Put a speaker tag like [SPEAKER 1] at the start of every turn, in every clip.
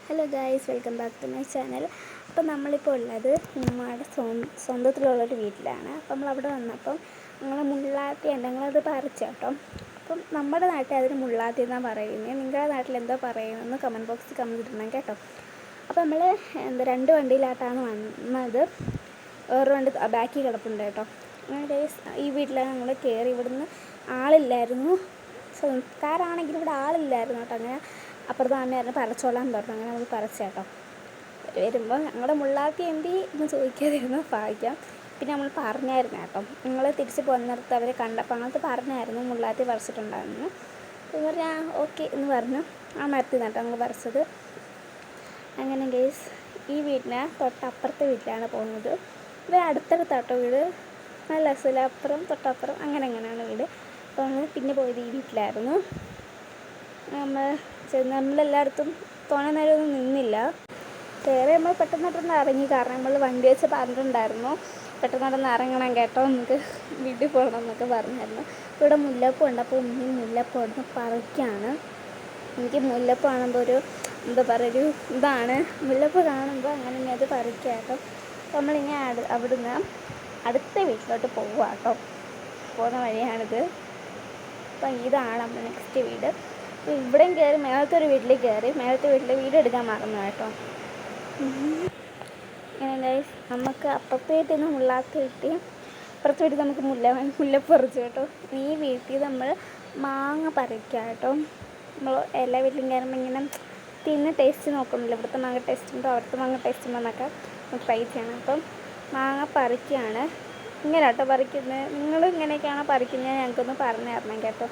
[SPEAKER 1] Hello guys, welcome back to my channel. അപ്പം നമ്മളിപ്പോൾ ഉള്ളത് ഉമ്മയുടെ സ്വന്തത്തിലുള്ളൊരു വീട്ടിലാണ്. അപ്പം നമ്മളവിടെ വന്നപ്പം ഞങ്ങൾ മുള്ളാത്തി ഉണ്ട്, ഞങ്ങളത് പറിച്ചു കേട്ടോ. അപ്പം നമ്മുടെ നാട്ടിൽ അതിന് മുള്ളാത്തി എന്നാണ് പറയുന്നത്. നിങ്ങളുടെ നാട്ടിൽ എന്താ പറയുന്നതെന്ന് കമൻറ്റ് ബോക്സിൽ കമൻറ്റ് ഇടണം കേട്ടോ. അപ്പോൾ നമ്മൾ രണ്ട് വണ്ടിയിലായിട്ടാണ് വന്നത്. വേറൊരു വണ്ടി ബാക്കി കിടപ്പുണ്ട് കേട്ടോ. അങ്ങനെ ഗൈസ്, ഈ വീട്ടിലാണ് ഞങ്ങൾ കയറി. ഇവിടുന്ന് ആളില്ലായിരുന്നു, സ്വന്തക്കാരാണെങ്കിൽ ഇവിടെ ആളില്ലായിരുന്നു കേട്ടോ. അങ്ങനെ അപ്പുറത്ത് അമ്മയായിരുന്നു പറിച്ചോളാൻ പറഞ്ഞു. അങ്ങനെ നമ്മൾ പറിച്ച കേട്ടോ. വരുമ്പോൾ ഞങ്ങളുടെ മുള്ളാത്തി എന്തി എന്ന് ചോദിക്കാതിരുന്നു ഭാഗ്യം. പിന്നെ നമ്മൾ പറഞ്ഞായിരുന്നു കേട്ടോ, ഞങ്ങൾ തിരിച്ച് പോകുന്നിടത്ത് അവരെ കണ്ടപ്പോൾ അങ്ങനത്തെ പറഞ്ഞായിരുന്നു മുള്ളാത്തി പറിച്ചിട്ടുണ്ടായിരുന്നു. എന്ന് പറഞ്ഞാൽ ഓക്കെ എന്ന് പറഞ്ഞു. ആ മരത്തിൽ കേട്ടോ ഞങ്ങൾ പറിച്ചത്. അങ്ങനെ ഗൈസ്, ഈ വീട്ടിന് തൊട്ടപ്പുറത്തെ വീട്ടിലാണ് പോകുന്നത്. ഇവർ അടുത്തടുത്താട്ടോ വീട്, നല്ല രസമില്ല, അപ്പുറം തൊട്ടപ്പുറം അങ്ങനെയാണ് വീട്. അപ്പോൾ നമ്മൾ പിന്നെ പോയത് ഈ വീട്ടിലായിരുന്നു. നമ്മളെല്ലായിടത്തും തോനെ നേരമൊന്നും നിന്നില്ല. കയറി നമ്മൾ പെട്ടെന്ന് ഇറങ്ങി. കാരണം നമ്മൾ വണ്ടി വെച്ച് പറഞ്ഞിട്ടുണ്ടായിരുന്നു പെട്ടെന്ന് ഇറങ്ങണം കേട്ടോ, നമുക്ക് വീട്ടിൽ പോകണം എന്നൊക്കെ പറഞ്ഞായിരുന്നു. ഇവിടെ മുല്ലപ്പൂ ഉണ്ട്. അപ്പോൾ ഉമ്മി മുല്ലപ്പൂ അവിടുന്ന് പറിക്കുകയാണ്. എനിക്ക് മുല്ലപ്പൂ കാണുമ്പോൾ ഒരു എന്താ പറയുക, ഒരു ഇതാണ്. മുല്ലപ്പൂ കാണുമ്പോൾ അങ്ങനെ അത് പറിക്കുക കേട്ടോ. അപ്പോൾ നമ്മളിനി അവിടുന്ന് അടുത്ത വീട്ടിലോട്ട് പോവുക കേട്ടോ. പോകുന്ന വഴിയാണിത്. അപ്പം ഇതാണ് നമ്മൾ നെക്സ്റ്റ് വീട്. അപ്പോൾ ഇവിടെയും കയറി മേളത്തെ ഒരു വീട്ടിൽ കയറി. മേളത്തെ വീട്ടിൽ വീഡിയോ എടുക്കാൻ മറന്നു കേട്ടോ. അങ്ങനെ ഗൈസ്, നമുക്ക് അപ്പുറത്തെ വീട്ടിൽ നിന്ന് മുള്ളാത്തി കിട്ടി, അപ്പുറത്തെ വീട്ടിൽ നമുക്ക് മുല്ലപ്പൂ പറിച്ചു കേട്ടോ. ഈ വീട്ടിൽ നമ്മൾ മാങ്ങ പറിക്കുക കേട്ടോ. നമ്മൾ എല്ലാ വീട്ടിലും കയറുമ്പോൾ ഇങ്ങനെ തിന്ന് ടേസ്റ്റ് നോക്കുന്നില്ല, ഇവിടുത്തെ മാങ്ങ ടേസ്റ്റ് ഉണ്ടോ അവിടുത്തെ മാങ്ങ ടേസ്റ്റ് ഉണ്ടോ എന്നൊക്കെ ട്രൈ ചെയ്യണം. അപ്പം മാങ്ങ പറിക്കുകയാണ്. ഇങ്ങനെ കേട്ടോ പറിക്കുന്നത്. നിങ്ങളും ഇങ്ങനെയൊക്കെയാണോ പറിക്കുന്നത് ഞങ്ങൾക്കൊന്ന് പറഞ്ഞു തരണം കേട്ടോ.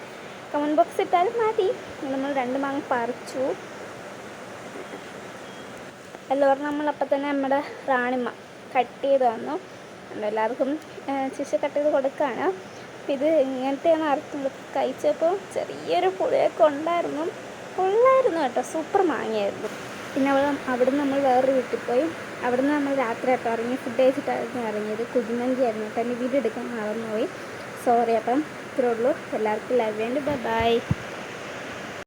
[SPEAKER 1] കമൻറ്റ് ബോക്സ് ഇട്ടാലും മതി. നമ്മൾ 2 മാങ്ങ പറിച്ചു. എല്ലാവരും നമ്മളപ്പം തന്നെ നമ്മുടെ റാണിമ്മ കട്ട് ചെയ്ത് വന്നു. എല്ലാവർക്കും ശിശു കട്ട് ചെയ്ത് കൊടുക്കുകയാണ്. അപ്പം ഇത് ഇങ്ങനത്തെയാണ് അറുത്തുള്ളത്. കഴിച്ചപ്പോൾ ചെറിയൊരു പുളിയൊക്കെ ഉണ്ടായിരുന്നു കേട്ടോ. സൂപ്പർ മാങ്ങയായിരുന്നു. പിന്നെ അവിടുന്ന് നമ്മൾ വേറൊരു വീട്ടിൽ പോയി. അവിടുന്ന് നമ്മൾ രാത്രി കേട്ടോ ഇറങ്ങി. ഫുഡ് കഴിച്ചിട്ടായിരുന്നു ഇറങ്ങിയത്. കുഴിമന്തി ആയിരുന്നു കേട്ടോ. എൻ്റെ വീഡിയോ എടുക്കാൻ മറന്നുപോയി, സോറി. അപ്പം ഇത്രേ ഉള്ളൂ. എല്ലാവർക്കും ലവ് ആൻഡ് ബൈ.